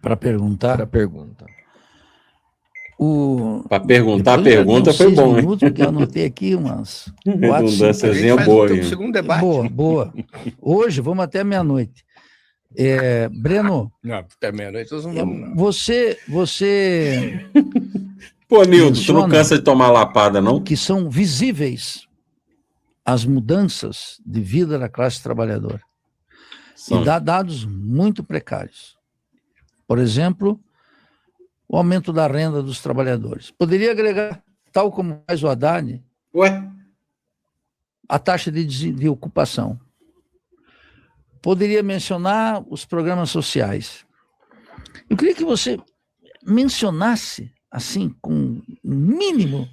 Para perguntar. Para pergunta. Para perguntar a pergunta foi bom, hein? Porque eu anotei aqui umas 4, 5 boa, hein? Segundo debate. Boa. Hoje, vamos até meia-noite. Breno. Não, até meia-noite nós não vamos, não. Você. Pô, Nildo, tu não cansa de tomar lapada, não? Que são visíveis as mudanças de vida da classe trabalhadora. E dá dados muito precários. Por exemplo, o aumento da renda dos trabalhadores. Poderia agregar, tal como faz o Haddad, a taxa de ocupação. Poderia mencionar os programas sociais. Eu queria que você mencionasse, assim, com um mínimo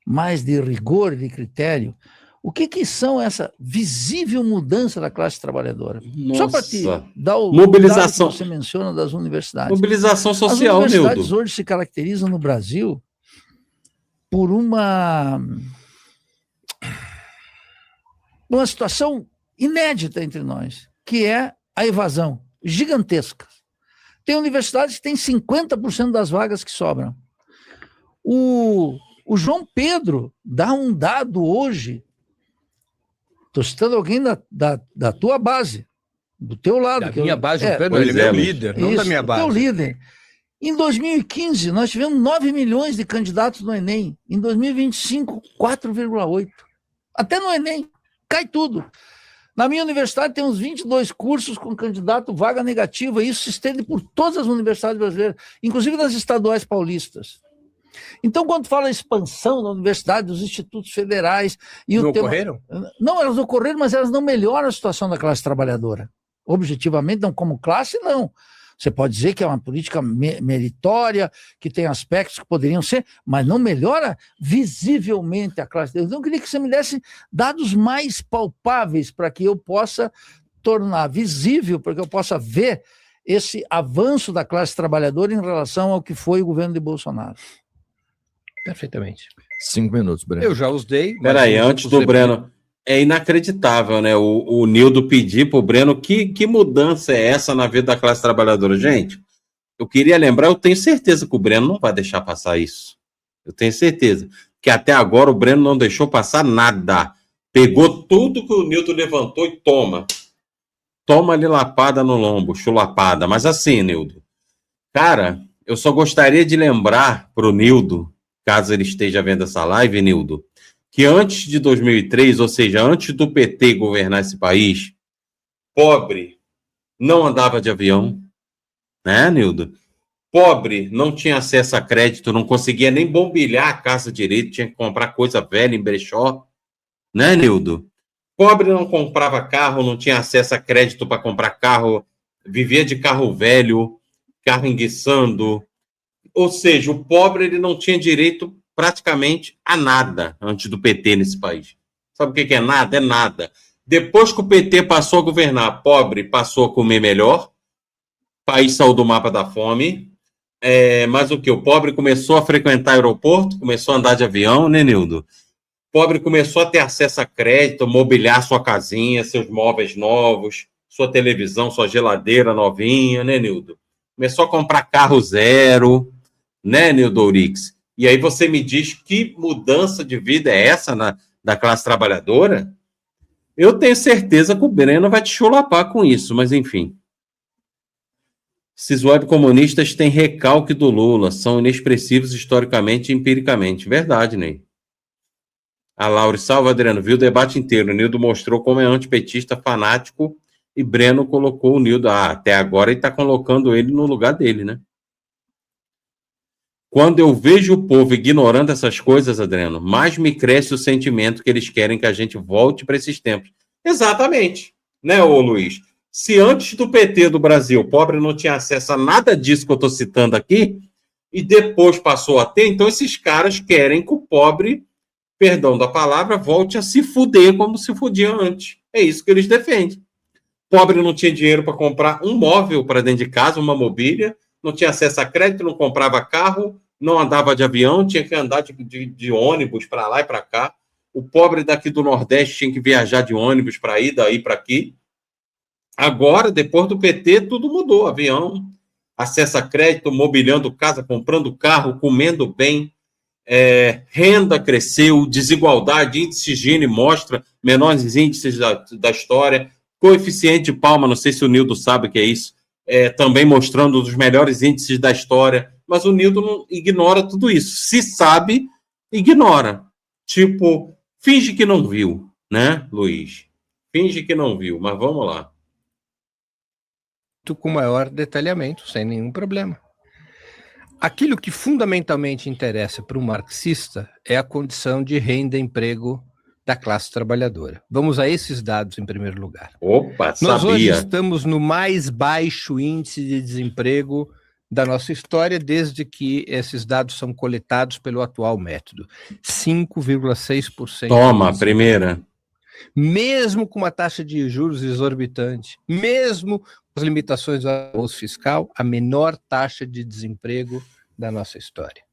mais de rigor e de critério, o que são essa visível mudança da classe trabalhadora? Nossa. Só para te dar o mobilização que você menciona das universidades. Mobilização social, As universidades Nildo. hoje se caracterizam no Brasil por uma situação inédita entre nós, que é a evasão gigantesca. Tem universidades que têm 50% das vagas que sobram. O João Pedro dá um dado hoje. Estou citando alguém da tua base, do teu lado. Da minha base, o Pedro, ele é meu líder, não da minha base. Teu líder. Em 2015, nós tivemos 9 milhões de candidatos no Enem. Em 2025, 4,8. Até no Enem, cai tudo. Na minha universidade tem uns 22 cursos com candidato vaga negativa, e isso se estende por todas as universidades brasileiras, inclusive nas estaduais paulistas. Então, quando fala expansão da universidade, dos institutos federais... Não ocorreram? Não, elas ocorreram, mas elas não melhoram a situação da classe trabalhadora. Objetivamente, não como classe, não. Você pode dizer que é uma política meritória, que tem aspectos que poderiam ser, mas não melhora visivelmente a classe. Então, eu queria que você me desse dados mais palpáveis para que eu possa tornar visível, para que eu possa ver esse avanço da classe trabalhadora em relação ao que foi o governo de Bolsonaro. Perfeitamente. 5 minutos, Breno. Eu já os dei. Peraí, antes do Breno... É inacreditável, né? O Nildo pedir para o Breno que mudança é essa na vida da classe trabalhadora. Gente, eu queria lembrar, eu tenho certeza que o Breno não vai deixar passar isso. Eu tenho certeza. Que até agora o Breno não deixou passar nada. Pegou tudo que o Nildo levantou e toma. Toma-lhe lapada no lombo, chulapada. Mas assim, Nildo, cara, eu só gostaria de lembrar para o Nildo, caso ele esteja vendo essa live, Nildo, que antes de 2003, ou seja, antes do PT governar esse país, pobre não andava de avião, né, Nildo? Pobre não tinha acesso a crédito, não conseguia nem bombilhar a casa direito, tinha que comprar coisa velha em brechó, né, Nildo? Pobre não comprava carro, não tinha acesso a crédito para comprar carro, vivia de carro velho, carro enguiçando. Ou seja, o pobre ele não tinha direito praticamente a nada antes do PT nesse país. Sabe o que é nada? É nada. Depois que o PT passou a governar, pobre passou a comer melhor, o país saiu do mapa da fome, mas o que? O pobre começou a frequentar aeroporto, começou a andar de avião, né, Nildo? O pobre começou a ter acesso a crédito, mobiliar sua casinha, seus móveis novos, sua televisão, sua geladeira novinha, né, Nildo? Começou a comprar carro zero, né, Nildo Ourix? E aí você me diz que mudança de vida é essa da classe trabalhadora? Eu tenho certeza que o Breno vai te chulapar com isso, mas enfim. Esses web comunistas têm recalque do Lula, são inexpressivos historicamente e empiricamente. Verdade, Ney. A Laura, salve, Adriano, viu o debate inteiro. O Nildo mostrou como é antipetista fanático e Breno colocou o Nildo. Até agora ele está colocando ele no lugar dele, né? Quando eu vejo o povo ignorando essas coisas, Adriano, mais me cresce o sentimento que eles querem que a gente volte para esses tempos. Exatamente, né, ô Luiz? Se antes do PT do Brasil o pobre não tinha acesso a nada disso que eu estou citando aqui, e depois passou a ter, então esses caras querem que o pobre, perdão da palavra, volte a se fuder como se fudia antes. É isso que eles defendem. Pobre não tinha dinheiro para comprar um móvel para dentro de casa, uma mobília, não tinha acesso a crédito, não comprava carro, não andava de avião, tinha que andar de ônibus para lá e para cá. O pobre daqui do Nordeste tinha que viajar de ônibus para ir daí para aqui. Agora, depois do PT, tudo mudou. Avião, acesso a crédito, mobiliando casa, comprando carro, comendo bem, renda cresceu, desigualdade, índice Gini mostra menores índices da história, coeficiente de Palma, não sei se o Nildo sabe o que é isso, também mostrando os melhores índices da história, mas o Nildo não ignora tudo isso. Se sabe, ignora. Tipo, finge que não viu, né, Luiz? Finge que não viu, mas vamos lá. Com maior detalhamento, sem nenhum problema. Aquilo que fundamentalmente interessa para um marxista é a condição de renda e emprego da classe trabalhadora. Vamos a esses dados em primeiro lugar. Opa, Nós sabia. hoje estamos no mais baixo índice de desemprego da nossa história, desde que esses dados são coletados pelo atual método. 5,6%. Toma, primeira. Mesmo com uma taxa de juros exorbitante, mesmo com as limitações do arcabouço fiscal, a menor taxa de desemprego da nossa história.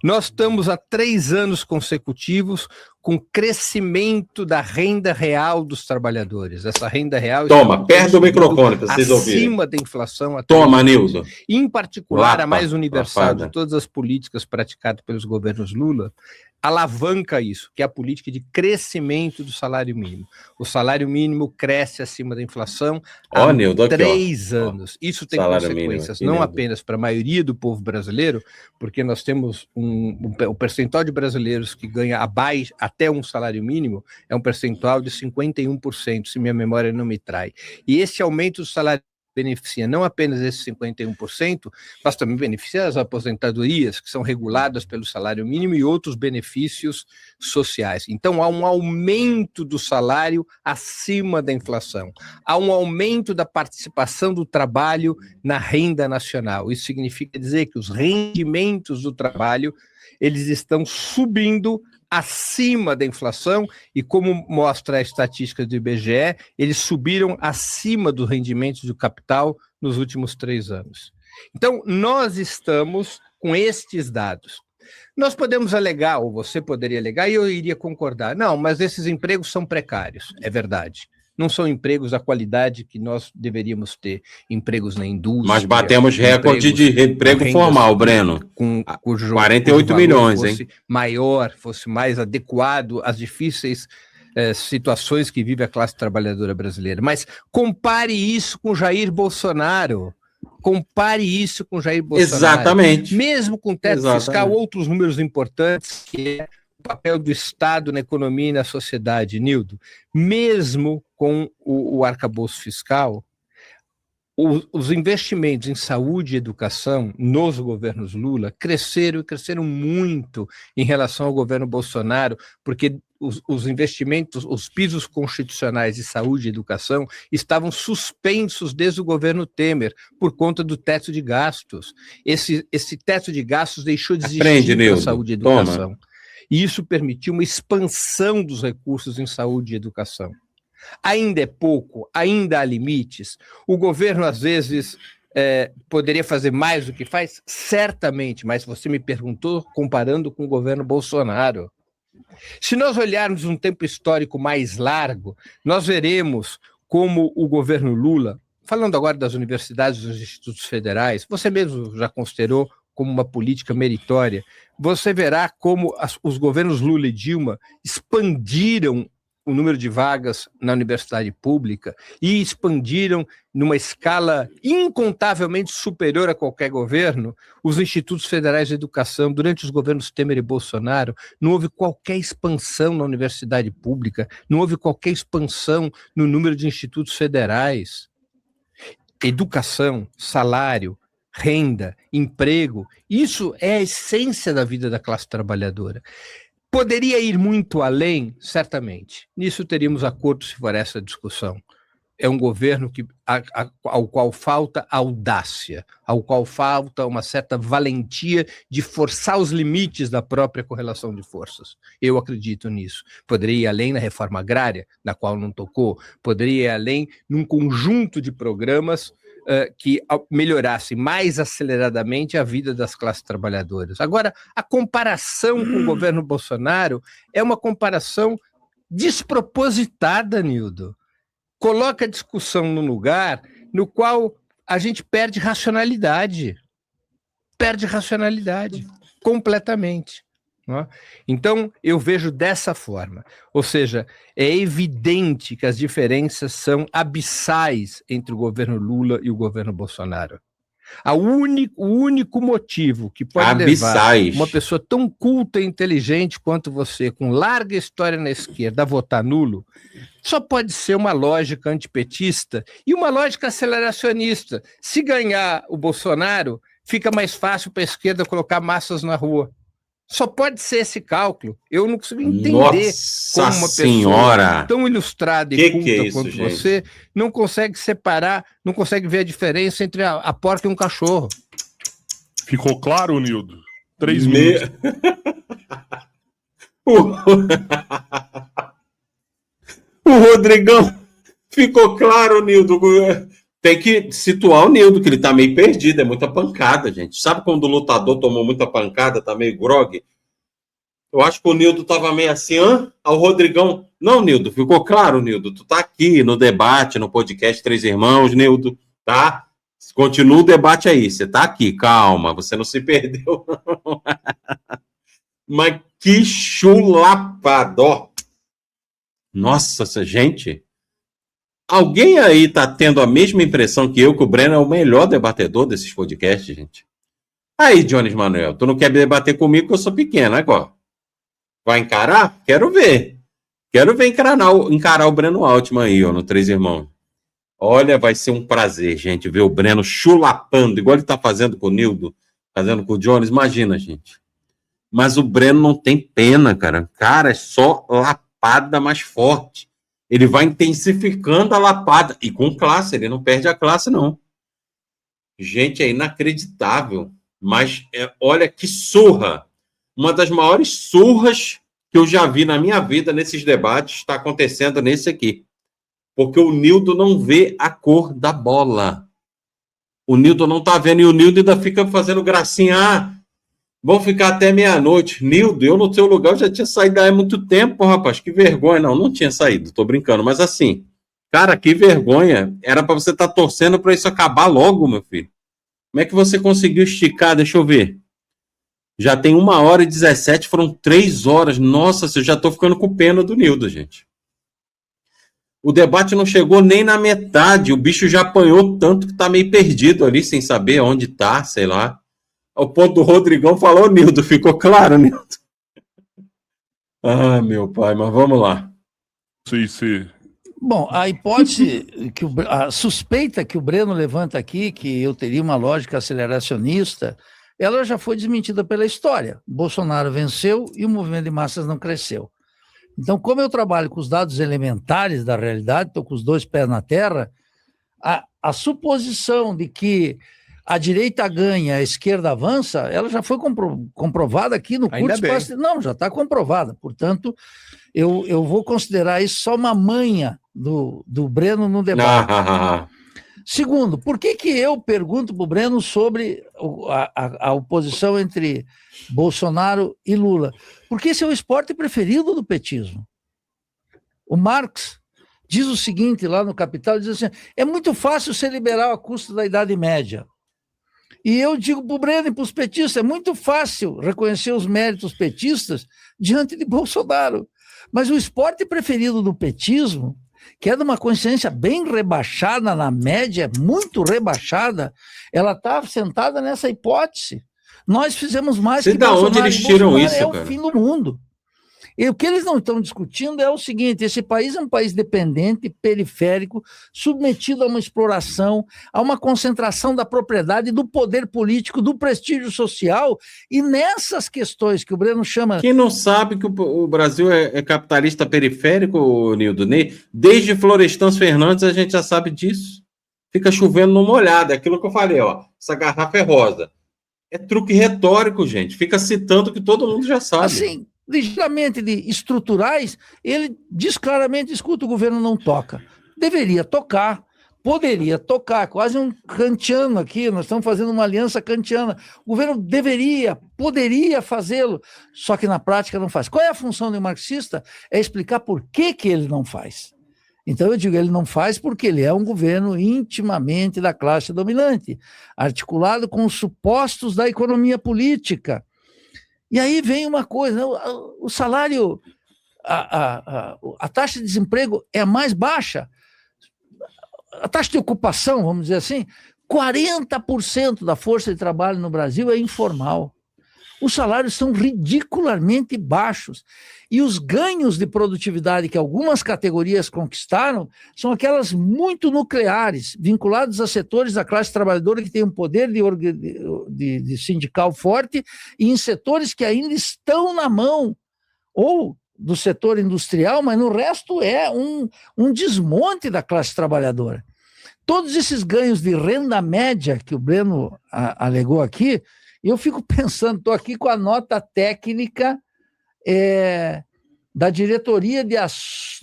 Nós estamos há 3 anos consecutivos com crescimento da renda real dos trabalhadores. Essa renda real... Toma, perto do microfone para vocês ouvirem. Acima da inflação. Toma, Nildo. Em particular, Lapa, a mais universal lapada. de todas as políticas praticadas pelos governos Lula, alavanca isso, que é a política de crescimento do salário mínimo. O salário mínimo cresce acima da inflação há Nildo, aqui, 3 anos. Isso tem consequências mínimo, não apenas para a maioria do povo brasileiro, porque nós temos o percentual de brasileiros que ganha abaixo, até um salário mínimo, é um percentual de 51%, se minha memória não me trai. E esse aumento do salário beneficia não apenas esses 51%, mas também beneficia as aposentadorias, que são reguladas pelo salário mínimo, e outros benefícios sociais. Então, há um aumento do salário acima da inflação. Há um aumento da participação do trabalho na renda nacional. Isso significa dizer que os rendimentos do trabalho, eles estão subindo acima da inflação, e como mostra a estatística do IBGE, eles subiram acima dos rendimentos do capital nos últimos 3 anos. Então, nós estamos com estes dados. Nós podemos alegar, ou você poderia alegar, e eu iria concordar, não, mas esses empregos são precários, é verdade. Não são empregos da qualidade que nós deveríamos ter, empregos na indústria. Mas batemos recorde de emprego formal, Breno. Cujo 48 milhões, fosse maior, fosse mais adequado às difíceis situações que vive a classe trabalhadora brasileira. Mas compare isso com Jair Bolsonaro. Compare isso com Jair Bolsonaro. Exatamente. Mesmo com teto fiscal, outros números importantes, que é o papel do Estado na economia e na sociedade, Nildo. Mesmo com o arcabouço fiscal, os investimentos em saúde e educação nos governos Lula cresceram muito em relação ao governo Bolsonaro, porque os investimentos, os pisos constitucionais de saúde e educação estavam suspensos desde o governo Temer por conta do teto de gastos. Esse teto de gastos deixou de existir para a saúde e educação. Toma. E isso permitiu uma expansão dos recursos em saúde e educação. Ainda é pouco, ainda há limites. O governo, às vezes, poderia fazer mais do que faz? Certamente, mas você me perguntou comparando com o governo Bolsonaro. Se nós olharmos um tempo histórico mais largo, nós veremos como o governo Lula, falando agora das universidades e dos institutos federais, você mesmo já considerou como uma política meritória, você verá como os governos Lula e Dilma expandiram o número de vagas na universidade pública e expandiram numa escala incontavelmente superior a qualquer governo os institutos federais de educação. Durante os governos Temer e Bolsonaro, não houve qualquer expansão na universidade pública, não houve qualquer expansão no número de institutos federais. Educação, salário, renda, emprego, isso é a essência da vida da classe trabalhadora. Poderia ir muito além? Certamente. Nisso teríamos acordo se for essa discussão. É um governo ao qual falta audácia, ao qual falta uma certa valentia de forçar os limites da própria correlação de forças. Eu acredito nisso. Poderia ir além na reforma agrária, na qual não tocou, poderia ir além num conjunto de programas que melhorasse mais aceleradamente a vida das classes trabalhadoras. Agora, a comparação com o governo Bolsonaro é uma comparação despropositada, Nildo. Coloca a discussão num lugar no qual a gente perde racionalidade. Perde racionalidade completamente. Não é? Então, eu vejo dessa forma. Ou seja, é evidente que as diferenças são abissais entre o governo Lula e o governo Bolsonaro. O único motivo que pode levar uma pessoa tão culta e inteligente quanto você, com larga história na esquerda, a votar nulo, só pode ser uma lógica antipetista e uma lógica aceleracionista. Se ganhar o Bolsonaro, fica mais fácil para a esquerda colocar massas na rua. Só pode ser esse cálculo. Eu não consigo entender como uma pessoa tão ilustrada e culta quanto você não consegue separar, não consegue ver a diferença entre a porca e um cachorro. Ficou claro, Nildo? 3 minutos. O Rodrigão, ficou claro, Nildo. Tem que situar o Nildo, que ele tá meio perdido, é muita pancada, gente. Sabe quando o lutador tomou muita pancada, tá meio grogue? Eu acho que o Nildo tava meio assim, o Rodrigão... Não, Nildo, ficou claro, Nildo? Tu tá aqui no debate, no podcast Três Irmãos, Nildo, tá? Continua o debate aí, você tá aqui, calma, você não se perdeu, não. Mas que chulapado, ó. Nossa, gente... Alguém aí tá tendo a mesma impressão que eu, que o Breno é o melhor debatedor desses podcasts, gente? Aí, Jones Manuel, tu não quer debater comigo que eu sou pequeno, agora. Vai encarar? Quero ver. Quero ver encarar o Breno Altman aí, ó, no Três Irmãos. Olha, vai ser um prazer, gente, ver o Breno chulapando, igual ele tá fazendo com o Nildo, fazendo com o Jones. Imagina, gente. Mas o Breno não tem pena, cara. Cara, é só lapada mais forte. Ele vai intensificando a lapada. E com classe, ele não perde a classe, não. Gente, é inacreditável. Mas olha que surra. Uma das maiores surras que eu já vi na minha vida nesses debates está acontecendo nesse aqui. Porque o Nildo não vê a cor da bola. O Nildo não tá vendo. E o Nildo ainda fica fazendo gracinha. Vão ficar até meia-noite. Nildo, eu no teu lugar já tinha saído há muito tempo, rapaz. Que vergonha. Não tinha saído, tô brincando. Mas assim, cara, que vergonha. Era para você estar torcendo para isso acabar logo, meu filho. Como é que você conseguiu esticar? Deixa eu ver. Já tem 1h17, foram 3 horas. Nossa, eu já tô ficando com pena do Nildo, gente. O debate não chegou nem na metade. O bicho já apanhou tanto que tá meio perdido ali, sem saber onde tá, sei lá. Ao ponto do Rodrigão falou, Nildo, ficou claro, Nildo? Ah, meu pai, mas vamos lá. Sim. Bom, a hipótese, a suspeita que o Breno levanta aqui, que eu teria uma lógica aceleracionista, ela já foi desmentida pela história. Bolsonaro venceu e o movimento de massas não cresceu. Então, como eu trabalho com os dados elementares da realidade, estou com os 2 pés na terra, a suposição de que a direita ganha, a esquerda avança, ela já foi comprovada aqui no curto espaço. Não, já está comprovada. Portanto, eu vou considerar isso só uma manha do Breno no debate. Segundo, por que eu pergunto para o Breno sobre a oposição entre Bolsonaro e Lula? Porque esse é o esporte preferido do petismo. O Marx diz o seguinte lá no Capital, diz assim, é muito fácil ser liberal à custa da Idade Média. E eu digo para o Breno e para os petistas, é muito fácil reconhecer os méritos petistas diante de Bolsonaro. Mas o esporte preferido do petismo, que é de uma consciência bem rebaixada na média, muito rebaixada, ela está sentada nessa hipótese. Nós fizemos mais que Bolsonaro. Onde eles tiram isso, cara? É o fim do mundo. E o que eles não estão discutindo é o seguinte, esse país é um país dependente, periférico, submetido a uma exploração, a uma concentração da propriedade, do poder político, do prestígio social, e nessas questões que o Breno chama... Quem não sabe que o Brasil é capitalista periférico, Nildo? Desde Florestan Fernandes a gente já sabe disso. Fica chovendo numa olhada, é aquilo que eu falei, ó, essa garrafa é rosa. É truque retórico, gente, fica citando que todo mundo já sabe. Assim, ligeiramente estruturais, ele diz claramente, escuta, o governo não toca. Deveria tocar, poderia tocar, quase um kantiano aqui, nós estamos fazendo uma aliança kantiana. O governo poderia fazê-lo, só que na prática não faz. Qual é a função do marxista? É explicar por que ele não faz. Então eu digo, ele não faz porque ele é um governo intimamente da classe dominante, articulado com os supostos da economia política. E aí vem uma coisa, o salário, a taxa de desemprego é a mais baixa, a taxa de ocupação, vamos dizer assim, 40% da força de trabalho no Brasil é informal. Os salários são ridiculamente baixos. E os ganhos de produtividade que algumas categorias conquistaram são aquelas muito nucleares, vinculadas a setores da classe trabalhadora que têm um poder de sindical forte e em setores que ainda estão na mão, ou do setor industrial, mas no resto é um desmonte da classe trabalhadora. Todos esses ganhos de renda média que o Breno alegou aqui, eu fico pensando, estou aqui com a nota técnica da Diretoria de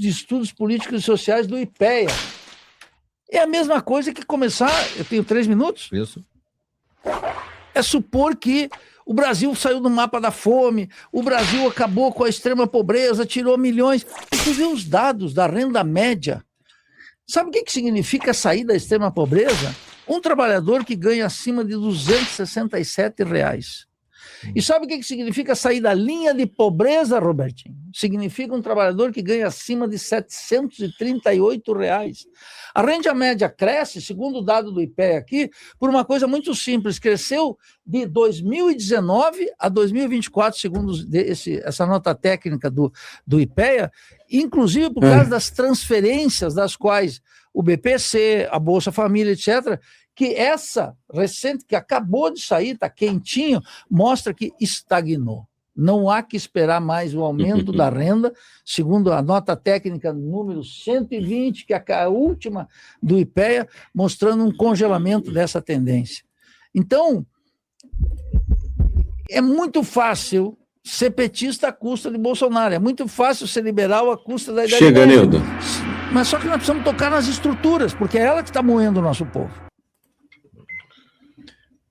Estudos Políticos e Sociais do IPEA. É a mesma coisa que começar... Eu tenho 3 minutos? Isso. É supor que o Brasil saiu do mapa da fome, o Brasil acabou com a extrema pobreza, tirou milhões. Você vê os dados da renda média. Sabe o que significa sair da extrema pobreza? Um trabalhador que ganha acima de R$267. E sabe o que significa sair da linha de pobreza, Robertinho? Significa um trabalhador que ganha acima de R$738. A renda média cresce, segundo o dado do IPEA aqui, por uma coisa muito simples. Cresceu de 2019 a 2024, segundo essa nota técnica do IPEA, inclusive por causa das transferências das quais o BPC, a Bolsa Família, etc., que essa recente, que acabou de sair, está quentinho, mostra que estagnou. Não há que esperar mais o aumento da renda, segundo a nota técnica número 120, que é a última do IPEA, mostrando um congelamento dessa tendência. Então, é muito fácil ser petista à custa de Bolsonaro, é muito fácil ser liberal à custa da idade média. Chega, Nildo. Mas só que nós precisamos tocar nas estruturas, porque é ela que está moendo o nosso povo.